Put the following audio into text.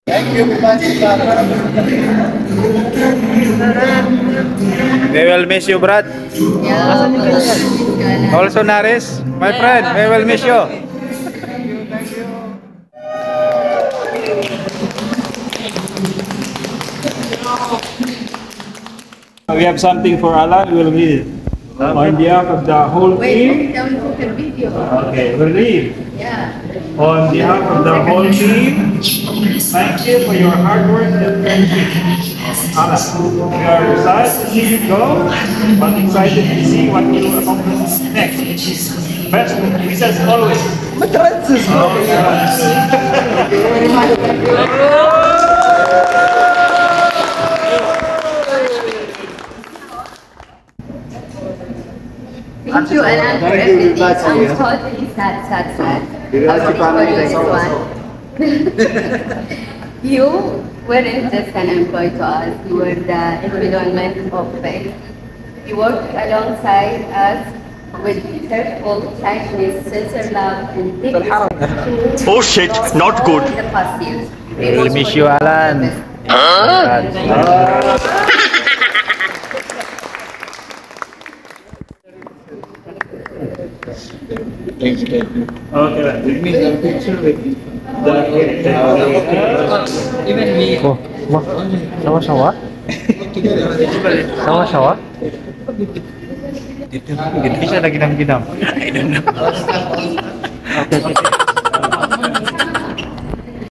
Thank you very much. We will miss you, Brad. Also, Naris, my friend, we will miss you. We have something for Alan. We'll read it on behalf of the whole team. Okay, we'll read. On behalf of the whole team, thank you for your hard work and friendship. Alan, we are sad to see you go, but excited to see what you will accomplish next. Best wishes always. Thank you, Alan, for everything. I'm totally sad. I'm for you this one. You weren't just an employee to us. You were the embodiment of faith. You worked alongside us with careful kindness, sincere love, and deep Oh shit, not good. The past years. We will miss you, Alan. Okay, let me have a picture with even me. Oh, sama-sama? Sama-sama? Bisa lagi ginam-ginam. Okay.